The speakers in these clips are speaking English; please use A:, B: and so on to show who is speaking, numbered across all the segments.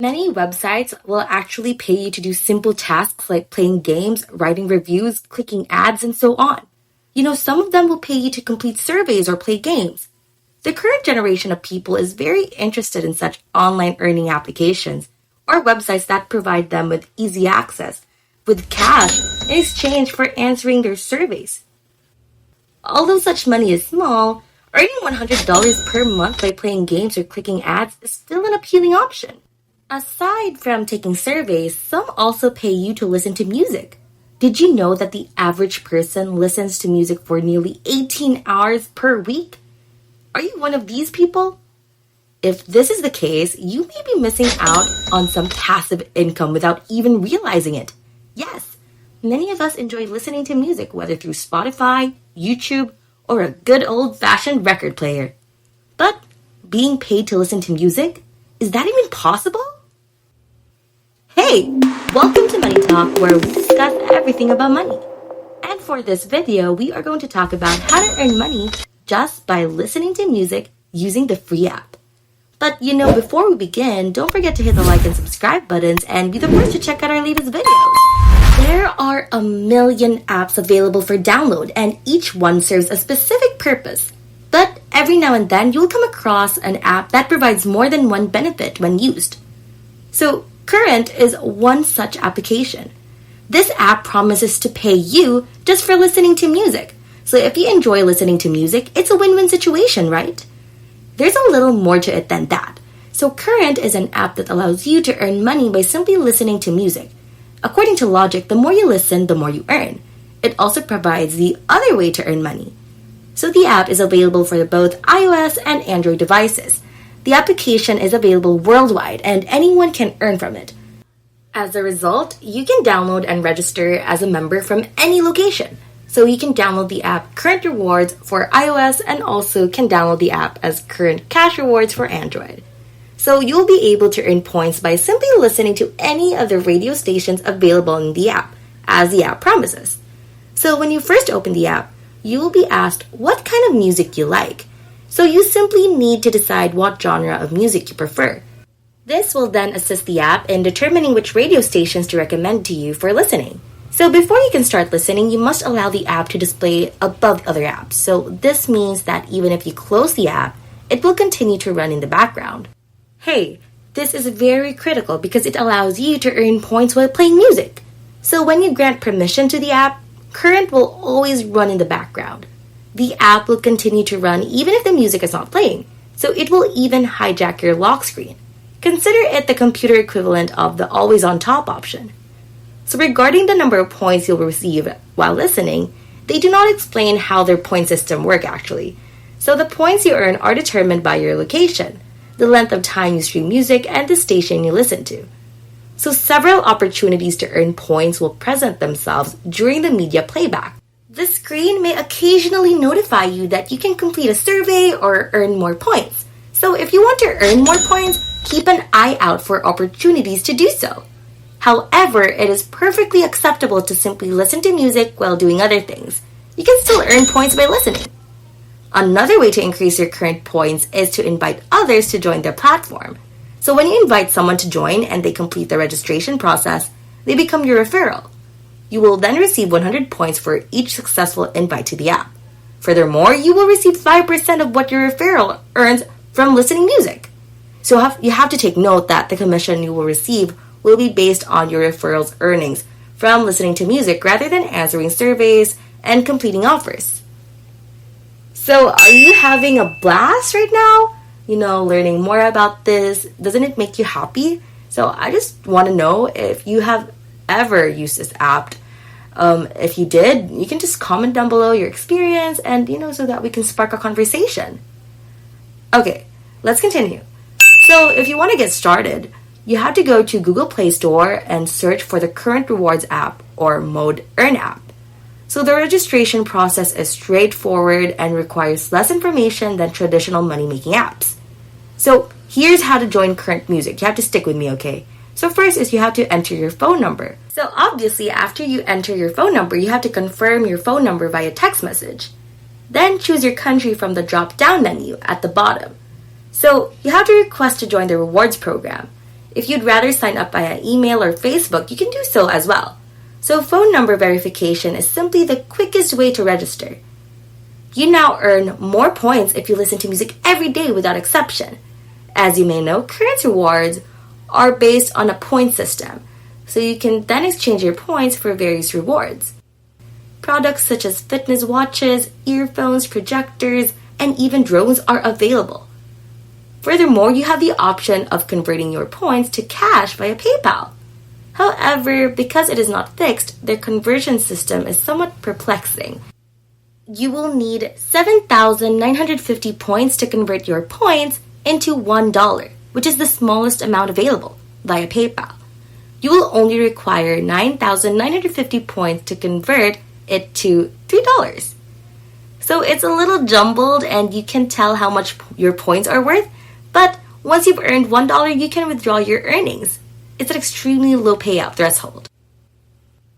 A: Many websites will actually pay you to do simple tasks like playing games, writing reviews, clicking ads, and so on. Some of them will pay you to complete surveys or play games. The current generation of people is very interested in such online earning applications or websites that provide them with easy access, with cash in exchange for answering their surveys. Although such money is small, earning $100 per month by playing games or clicking ads is still an appealing option. Aside from taking surveys, some also pay you to listen to music. Did you know that the average person listens to music for nearly 18 hours per week? Are you one of these people? If this is the case, you may be missing out on some passive income without even realizing it. Yes, many of us enjoy listening to music, whether through Spotify, YouTube, or a good old-fashioned record player. But being paid to listen to music? Is that even possible? Hey, welcome to MoneyTalk, where we discuss everything about money. And for this video, we are going to talk about how to earn money just by listening to music using the free app. But before we begin, don't forget to hit the like and subscribe buttons and be the first to check out our latest videos. There are a million apps available for download, and each one serves a specific purpose. But every now and then, you'll come across an app that provides more than one benefit when used. So, Current is one such application. This app promises to pay you just for listening to music. So if you enjoy listening to music, it's a win-win situation, right? There's a little more to it than that. So Current is an app that allows you to earn money by simply listening to music. According to logic, the more you listen, the more you earn. It also provides the other way to earn money. So the app is available for both iOS and Android devices. The application is available worldwide and anyone can earn from it. As a result, you can download and register as a member from any location. So you can download the app Current Rewards for iOS and also can download the app as Current Cash Rewards for Android. So you'll be able to earn points by simply listening to any of the radio stations available in the app, as the app promises. So when you first open the app, you will be asked what kind of music you like. So you simply need to decide what genre of music you prefer. This will then assist the app in determining which radio stations to recommend to you for listening. So before you can start listening, you must allow the app to display above other apps. So this means that even if you close the app, it will continue to run in the background. Hey, this is very critical because it allows you to earn points while playing music. So when you grant permission to the app, Current will always run in the background. The app will continue to run even if the music is not playing, so it will even hijack your lock screen. Consider it the computer equivalent of the always on top option. So regarding the number of points you'll receive while listening, they do not explain how their point system work actually. So the points you earn are determined by your location, the length of time you stream music, and the station you listen to. So several opportunities to earn points will present themselves during the media playback. The screen may occasionally notify you that you can complete a survey or earn more points. So if you want to earn more points, keep an eye out for opportunities to do so. However, it is perfectly acceptable to simply listen to music while doing other things. You can still earn points by listening. Another way to increase your current points is to invite others to join their platform. So when you invite someone to join and they complete the registration process, they become your referral. You will then receive 100 points for each successful invite to the app. Furthermore, you will receive 5% of what your referral earns from listening music. So you have to take note that the commission you will receive will be based on your referral's earnings from listening to music rather than answering surveys and completing offers. So are you having a blast right now? Learning more about this, doesn't it make you happy? So I just want to know if you have ever used this app. If you did, you can just comment down below your experience and, so that we can spark a conversation. Okay, let's continue. So if you want to get started, you have to go to Google Play Store and search for the Current Rewards app or Mode Earn app. So the registration process is straightforward and requires less information than traditional money-making apps. So here's how to join Current Music. You have to stick with me, okay? So first is you have to enter your phone number. So obviously, after you enter your phone number, you have to confirm your phone number via text message. Then choose your country from the drop-down menu at the bottom. So you have to request to join the rewards program. If you'd rather sign up via email or Facebook, you can do so as well. So phone number verification is simply the quickest way to register. You now earn more points if you listen to music every day without exception. As you may know, current rewards are based on a point system, so you can then exchange your points for various rewards. Products such as fitness watches, earphones, projectors, and even drones are available. Furthermore, you have the option of converting your points to cash via PayPal. However, because it is not fixed, their conversion system is somewhat perplexing. You will need 7,950 points to convert your points into $1, which is the smallest amount available, via PayPal. You will only require 9,950 points to convert it to $3. So it's a little jumbled and you can tell how much your points are worth, but once you've earned $1, you can withdraw your earnings. It's an extremely low payout threshold.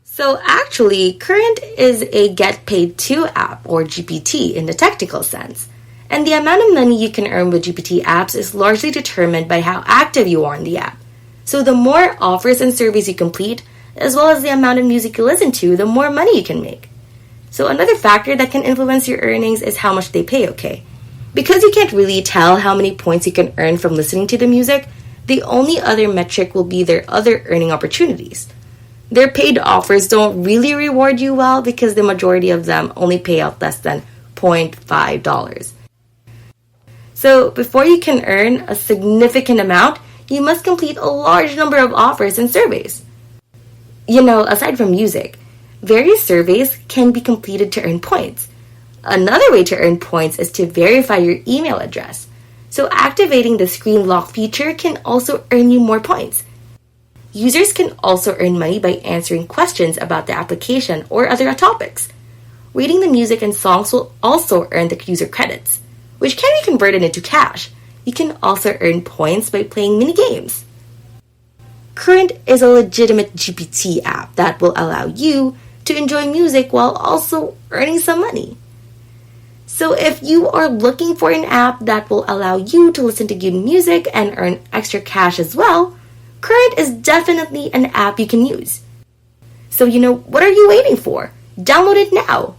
A: So actually, Current is a Get Paid To app, or GPT in the technical sense. And the amount of money you can earn with GPT apps is largely determined by how active you are in the app. So the more offers and surveys you complete, as well as the amount of music you listen to, the more money you can make. So another factor that can influence your earnings is how much they pay, okay? Because you can't really tell how many points you can earn from listening to the music, the only other metric will be their other earning opportunities. Their paid offers don't really reward you well because the majority of them only pay out less than $0.5. So before you can earn a significant amount, you must complete a large number of offers and surveys. Aside from music, various surveys can be completed to earn points. Another way to earn points is to verify your email address. So activating the screen lock feature can also earn you more points. Users can also earn money by answering questions about the application or other topics. Reading the music and songs will also earn the user credits, which can be converted into cash. You can also earn points by playing mini games. Current is a legitimate GPT app that will allow you to enjoy music while also earning some money. So if you are looking for an app that will allow you to listen to good music and earn extra cash as well, Current is definitely an app you can use. So what are you waiting for? Download it now.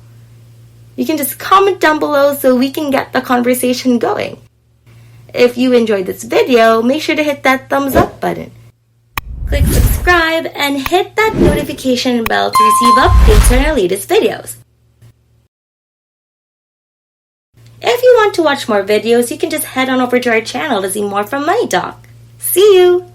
A: You can just comment down below so we can get the conversation going. If you enjoyed this video, make sure to hit that thumbs up button. Click subscribe and hit that notification bell to receive updates on our latest videos. If you want to watch more videos, you can just head on over to our channel to see more from MoneyTalk. See you!